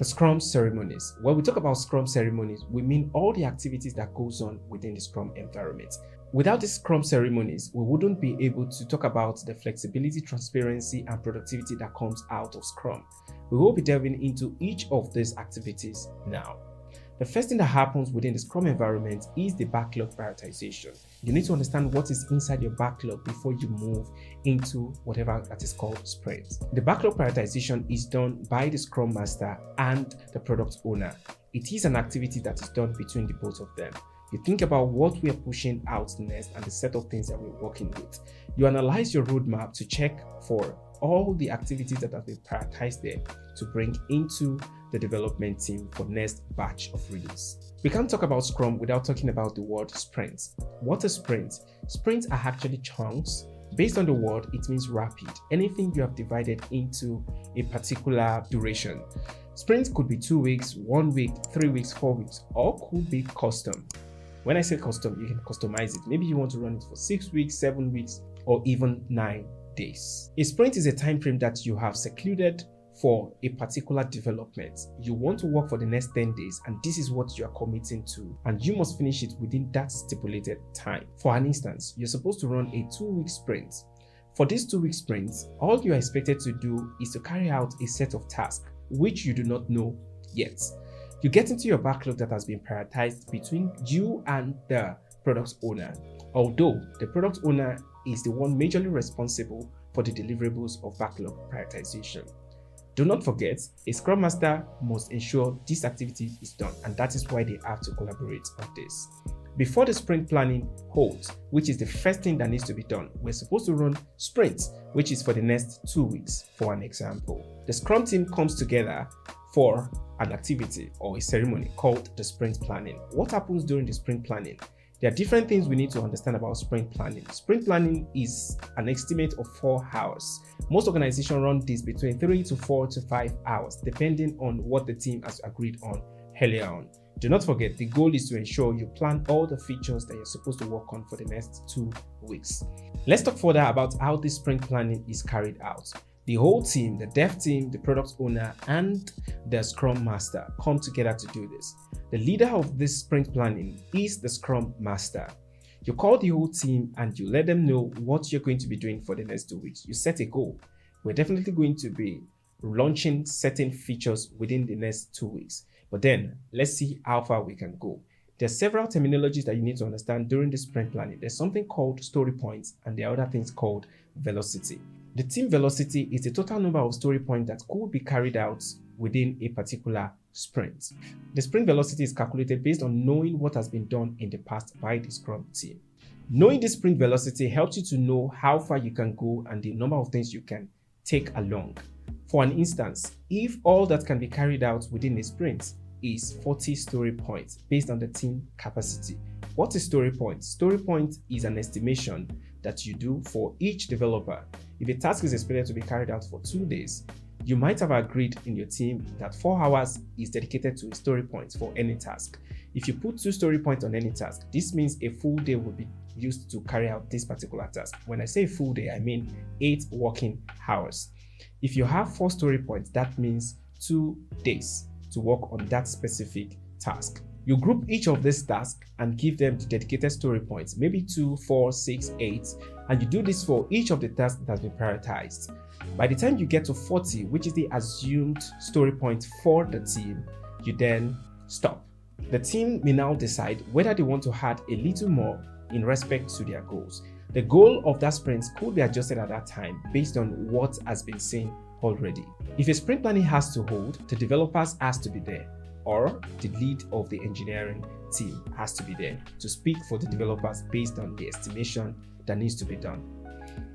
The Scrum ceremonies. When we talk about Scrum ceremonies, we mean all the activities that goes on within the Scrum environment. Without the Scrum ceremonies, we wouldn't be able to talk about the flexibility, transparency, and productivity that comes out of Scrum. We will be delving into each of these activities now. The first thing that happens within the Scrum environment is the backlog prioritization. You need to understand what is inside your backlog before you move into whatever that is called sprint. The backlog prioritization is done by the Scrum Master and the product owner. It is an activity that is done between the both of them. You think about what we are pushing out next and the set of things that we're working with. You analyze your roadmap to check for all the activities that have been prioritized there to bring into the development team for next batch of release. We can't talk about Scrum without talking about the word sprint. What is sprint? Sprints are actually chunks. Based on the word, it means rapid. Anything you have divided into a particular duration. Sprints could be 2 weeks, 1 week, 3 weeks, 4 weeks, or could be custom. When I say custom, you can customize it. Maybe you want to run it for 6 weeks, 7 weeks, or even 9 days. A sprint is a time frame that you have secluded for a particular development. You want to work for the next 10 days, and this is what you are committing to, and you must finish it within that stipulated time. For an instance, you're supposed to run a 2-week sprint. For this 2-week sprint, all you are expected to do is to carry out a set of tasks which you do not know yet. You get into your backlog that has been prioritized between you and the product owner, although the product owner is the one majorly responsible for the deliverables of backlog prioritization. Do not forget, a Scrum Master must ensure this activity is done, and that is why they have to collaborate on this. Before the sprint planning holds, which is the first thing that needs to be done, we're supposed to run sprints, which is for the next 2 weeks, for an example. The Scrum team comes together for an activity or a ceremony called the sprint planning. What happens during the sprint planning? There are different things we need to understand about sprint planning. Sprint planning is an estimate of 4 hours. Most organizations run this between 3 to 4 to 5 hours, depending on what the team has agreed on earlier on. Do not forget, the goal is to ensure you plan all the features that you're supposed to work on for the next 2 weeks. Let's talk further about how this sprint planning is carried out. The whole team, the dev team, the product owner, and the Scrum Master come together to do this. The leader of this sprint planning is the Scrum Master. You call the whole team and you let them know what you're going to be doing for the next 2 weeks. You set a goal. We're definitely going to be launching certain features within the next 2 weeks. But then let's see how far we can go. There's several terminologies that you need to understand during the sprint planning. There's something called story points, and there are other things called velocity. The team velocity is the total number of story points that could be carried out within a particular sprint. The sprint velocity is calculated based on knowing what has been done in the past by the Scrum team. Knowing the sprint velocity helps you to know how far you can go and the number of things you can take along. For an instance, if all that can be carried out within a sprint is 40 story points based on the team capacity. What is story point? Story point is an estimation that you do for each developer. If a task is expected to be carried out for 2 days, you might have agreed in your team that 4 hours is dedicated to a story point for any task. If you put 2 story points on any task, this means a full day will be used to carry out this particular task. When I say full day, I mean 8 working hours. If you have 4 story points, that means 2 days to work on that specific task. You group each of these tasks and give them the dedicated story points, maybe 2, 4, 6, 8, and you do this for each of the tasks that has been prioritized. By the time you get to 40, which is the assumed story point for the team, you then stop. The team may now decide whether they want to add a little more in respect to their goals. The goal of that sprint could be adjusted at that time based on what has been seen already. If a sprint planning has to hold, the developers has to be there, or the lead of the engineering team has to be there to speak for the developers based on the estimation that needs to be done.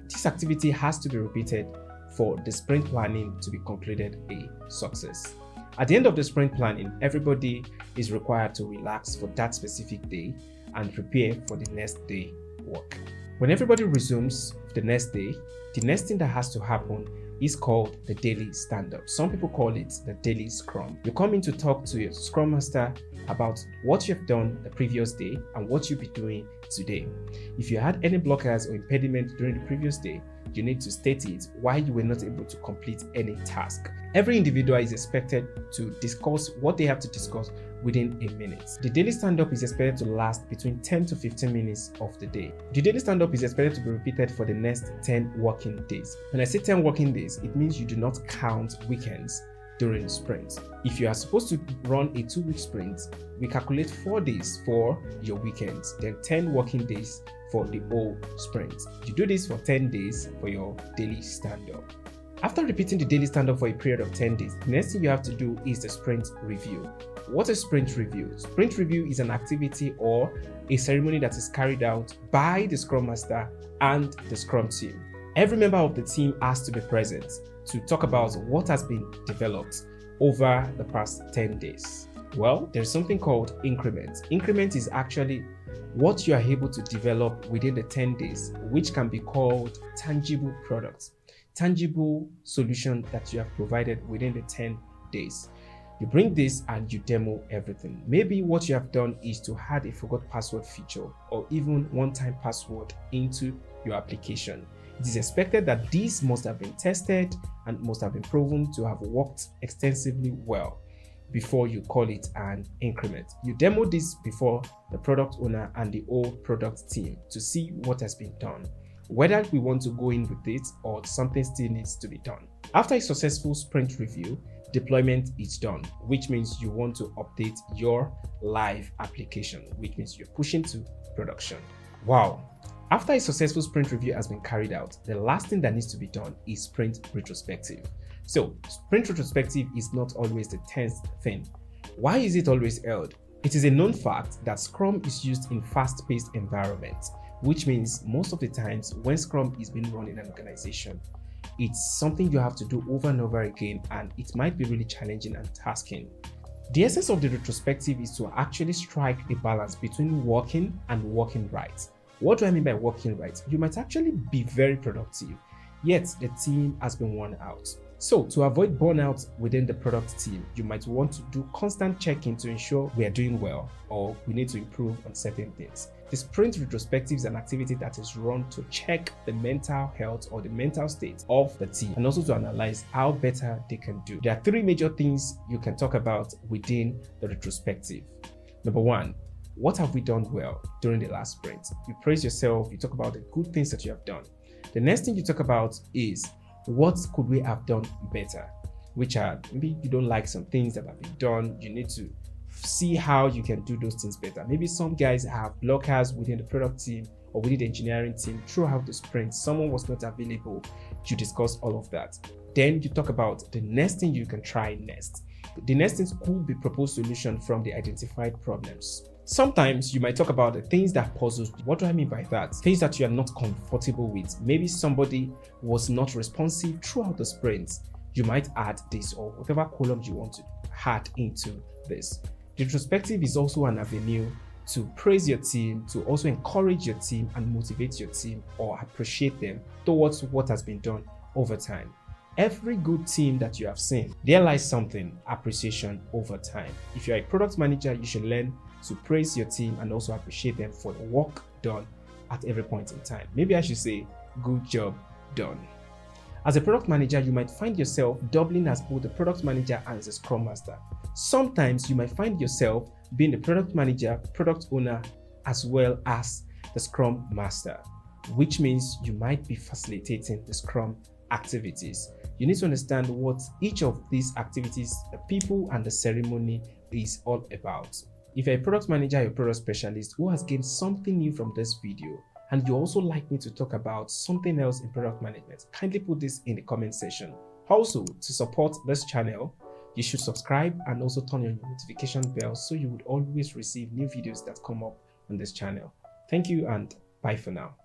This activity has to be repeated for the sprint planning to be concluded a success. At the end of the sprint planning, everybody is required to relax for that specific day and prepare for the next day work. When everybody resumes the next day, the next thing that has to happen is called the daily stand-up. Some people call it the daily scrum. You come in to talk to your Scrum Master about what you've done the previous day and what you'll be doing today. If you had any blockers or impediments during the previous day, you need to state it why you were not able to complete any task. Every individual is expected to discuss what they have to discuss within a minute. The daily stand-up is expected to last between 10 to 15 minutes of the day. The daily stand-up is expected to be repeated for the next 10 working days. When I say 10 working days, it means you do not count weekends during the sprint. If you are supposed to run a 2-week sprint, we calculate 4 days for your weekends, then 10 working days for the whole sprint. You do this for 10 days for your daily stand-up. After repeating the daily stand-up for a period of 10 days, the next thing you have to do is the sprint review. What is sprint review? Sprint review is an activity or a ceremony that is carried out by the Scrum Master and the Scrum team. Every member of the team has to be present to talk about what has been developed over the past 10 days. Well, there's something called increment. Increment is actually what you are able to develop within the 10 days, which can be called tangible products, tangible solution that you have provided within the 10 days. You bring this and you demo everything. Maybe what you have done is to add a forgot password feature or even one-time password into your application. It is expected that these must have been tested and must have been proven to have worked extensively well before you call it an increment. You demo this before the product owner and the whole product team to see what has been done, whether we want to go in with it or something still needs to be done. After a successful sprint review, deployment is done, which means you want to update your live application, which means you're pushing to production. Wow. After a successful sprint review has been carried out, the last thing that needs to be done is sprint retrospective. So, sprint retrospective is not always the 10th thing. Why is it always held? It is a known fact that Scrum is used in fast-paced environments, which means most of the times when Scrum is being run in an organization, it's something you have to do over and over again, and it might be really challenging and tasking. The essence of the retrospective is to actually strike a balance between working and working right. What do I mean by working right? You might actually be very productive, yet the team has been worn out. So to avoid burnout within the product team, you might want to do constant checking to ensure we are doing well or we need to improve on certain things. The sprint retrospective is an activity that is run to check the mental health or the mental state of the team and also to analyze how better they can do. There are 3 major things you can talk about within the retrospective. Number 1, what have we done well during the last sprint? You praise yourself, you talk about the good things that you have done. The next thing you talk about is what could we have done better, which are maybe you don't like some things that have been done. You need to see how you can do those things better. Maybe some guys have blockers within the product team or within the engineering team throughout the sprint. Someone was not available. You discuss all of that. Then you talk about the next thing you can try next. The next things could be proposed solution from the identified problems. Sometimes you might talk about the things that puzzles you. What do I mean by that? Things that you are not comfortable with. Maybe somebody was not responsive throughout the sprint. You might add this or whatever column you want to add into this. The retrospective is also an avenue to praise your team, to also encourage your team and motivate your team or appreciate them towards what has been done over time. Every good team that you have seen, there lies something, appreciation over time. If you're a product manager, you should learn to praise your team and also appreciate them for the work done at every point in time. Maybe I should say, good job done. As a product manager, you might find yourself doubling as both the product manager and the Scrum Master. Sometimes you might find yourself being the product manager, product owner, as well as the Scrum Master, which means you might be facilitating the Scrum activities. You need to understand what each of these activities, the people and the ceremony is all about. If you're a product manager, you're a product specialist who has gained something new from this video, and you also like me to talk about something else in product management, kindly put this in the comment section. Also, to support this channel, you should subscribe and also turn on your notification bell so you would always receive new videos that come up on this channel. Thank you and bye for now.